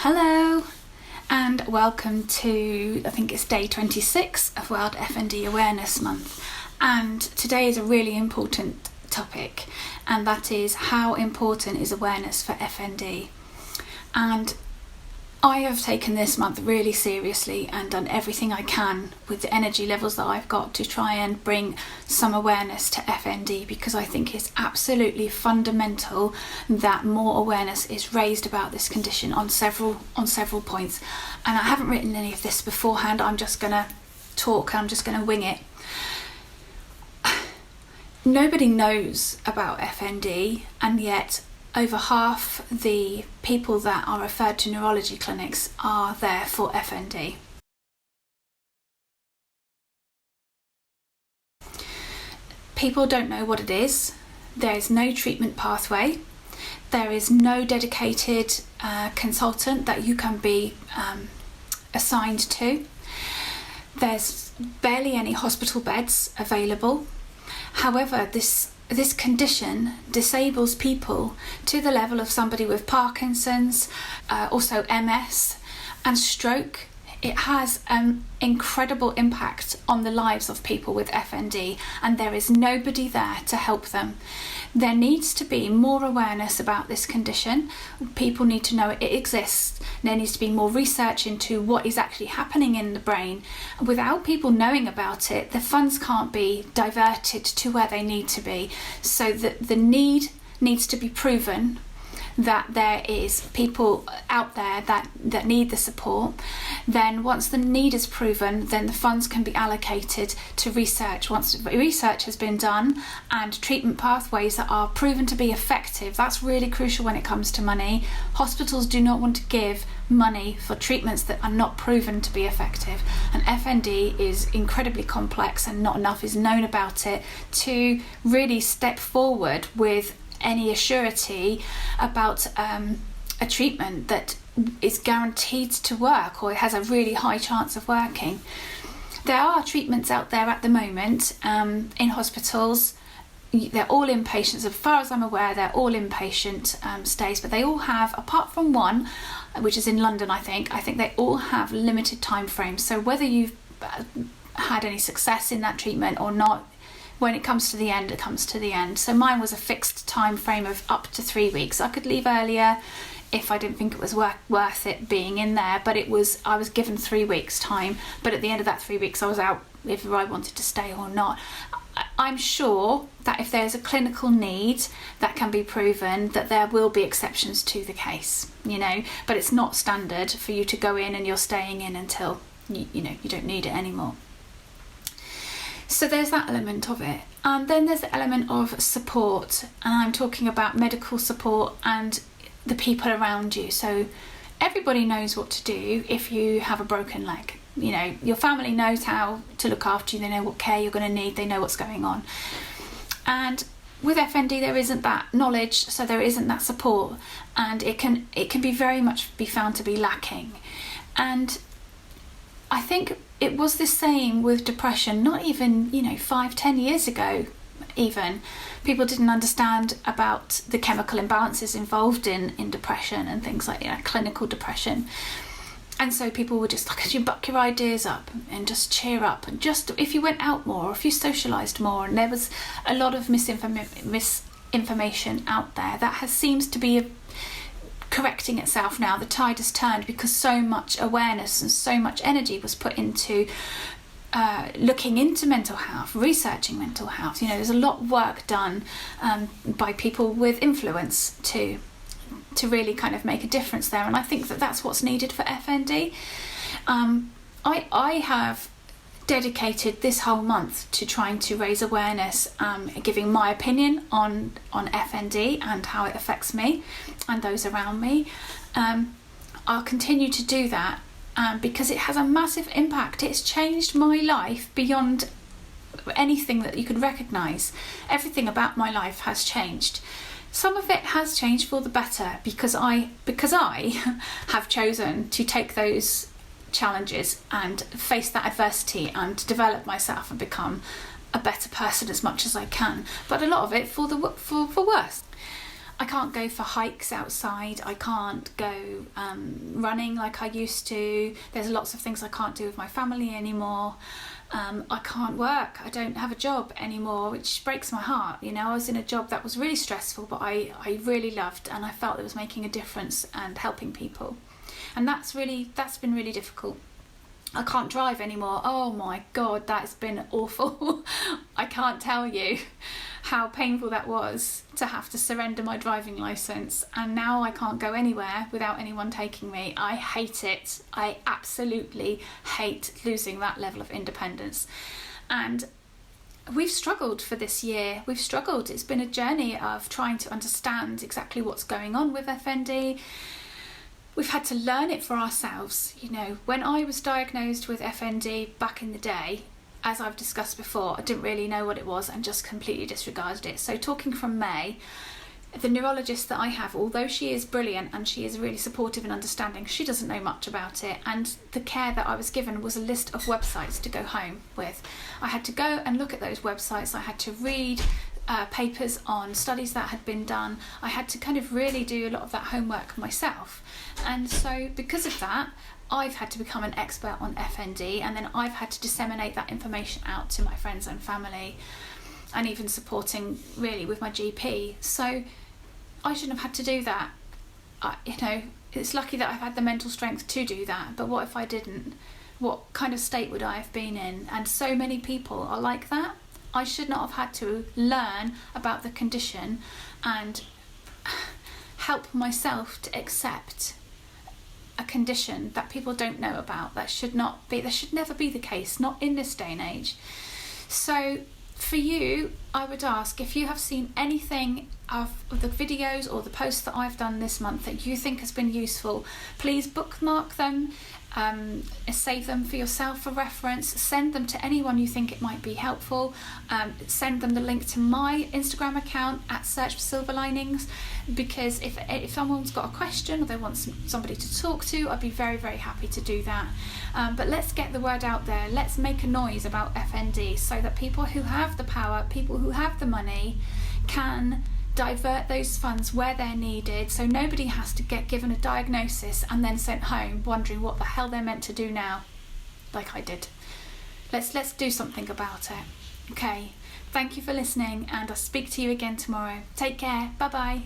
Hello and welcome to, I think it's day 26 of World FND Awareness Month, and today is a really important topic, and that is how important is awareness for FND. And I have taken this month really seriously and done everything I can with the energy levels that I've got to try and bring some awareness to FND, because I think it's absolutely fundamental that more awareness is raised about this condition on several points. And I haven't written any of this beforehand, I'm just going to talk, I'm just going to wing it. Nobody knows about FND, and yet over half the people that are referred to neurology clinics are there for FND. People don't know what it is. There is no treatment pathway. There is no dedicated consultant that you can be assigned to. There's barely any hospital beds available. However, this condition disables people to the level of somebody with Parkinson's, also MS and stroke. It has an incredible impact on the lives of people with FND, and there is nobody there to help them. There needs to be more awareness about this condition. People need to know it exists. There needs to be more research into what is actually happening in the brain. Without people knowing about it, the funds can't be diverted to where they need to be. So the need needs to be proven, that there is people out there that need the support. Then once the need is proven, then the funds can be allocated to research. Once research has been done and treatment pathways that are proven to be effective, that's really crucial when it comes to money. Hospitals do not want to give money for treatments that are not proven to be effective, and FND is incredibly complex and not enough is known about it to really step forward with any assurity about a treatment that is guaranteed to work, or it has a really high chance of working. There are treatments out there at the moment in hospitals. They're all inpatient, as far as I'm aware, they're all inpatient stays, but they all have, apart from one, which is in London, I think they all have limited time frames. So whether you've had any success in that treatment or not, when it comes to the end, it comes to the end. So mine was a fixed time frame of up to 3 weeks. I could leave earlier if I didn't think it was worth it being in there, but I was given 3 weeks time. But at the end of that 3 weeks, I was out if I wanted to stay or not. I'm sure that if there's a clinical need that can be proven, that there will be exceptions to the case, but it's not standard for you to go in and you're staying in until you don't need it anymore. So there's that element of it. And then there's the element of support, and I'm talking about medical support and the people around you. So everybody knows what to do if you have a broken leg. Your family knows how to look after you, they know what care you're going to need, they know what's going on. And with FND there isn't that knowledge, so there isn't that support, and it can be very much be found to be lacking. And I think it was the same with depression, not even 5-10 years ago even. People didn't understand about the chemical imbalances involved in depression and things like clinical depression. And so people were just like, you buck your ideas up and just cheer up, and just if you went out more, or if you socialised more. And there was a lot of misinformation out there that seems to be correcting itself now. The tide has turned because so much awareness and so much energy was put into looking into mental health, researching mental health. There's a lot of work done by people with influence to really kind of make a difference there, and I think that that's what's needed for FND. I have dedicated this whole month to trying to raise awareness, giving my opinion on FND and how it affects me and those around me. I'll continue to do that because it has a massive impact. It's changed my life beyond anything that you could recognise. Everything about my life has changed. Some of it has changed for the better because I have chosen to take those challenges and face that adversity and develop myself and become a better person as much as I can. But a lot of it for worse. I can't go for hikes outside. I can't go running like I used to. There's lots of things I can't do with my family anymore. I can't work. I don't have a job anymore, which breaks my heart. You know, I was in a job that was really stressful, but I really loved, and I felt it was making a difference and helping people. And that's been really difficult. I can't drive anymore. Oh my God, that's been awful. I can't tell you how painful that was to have to surrender my driving licence, and now I can't go anywhere without anyone taking me. I hate it. I absolutely hate losing that level of independence. And we've struggled for this year. We've struggled. It's been a journey of trying to understand exactly what's going on with FND. We've had to learn it for ourselves. You know, when I was diagnosed with FND back in the day, as I've discussed before, I didn't really know what it was and just completely disregarded it. So talking from May, the neurologist that I have, although she is brilliant and she is really supportive and understanding, she doesn't know much about it. And the care that I was given was a list of websites to go home with. I had to go and look at those websites. I had to read papers on studies that had been done. I had to kind of really do a lot of that homework myself. And so because of that, I've had to become an expert on FND, and then I've had to disseminate that information out to my friends and family, and even supporting really with my GP. So I shouldn't have had to do that. You know, it's lucky that I've had the mental strength to do that, but what if I didn't? What kind of state would I have been in? And so many people are like that. I should not have had to learn about the condition and help myself to accept a condition that people don't know about. That should never be the case, not in this day and age. So for you, I would ask, if you have seen anything of the videos or the posts that I've done this month that you think has been useful, please bookmark them, save them for yourself for reference, send them to anyone you think it might be helpful, send them the link to my Instagram account at Search for Silver Linings, because if someone's got a question or they want somebody to talk to, I'd be very, very happy to do that. But let's get the word out there. Let's make a noise about FND so that people who have the power, people who have the money, can divert those funds where they're needed, so nobody has to get given a diagnosis and then sent home wondering what the hell they're meant to do now, like I did. Let's do something about it. Okay, thank you for listening, and I'll speak to you again tomorrow. Take care. Bye bye.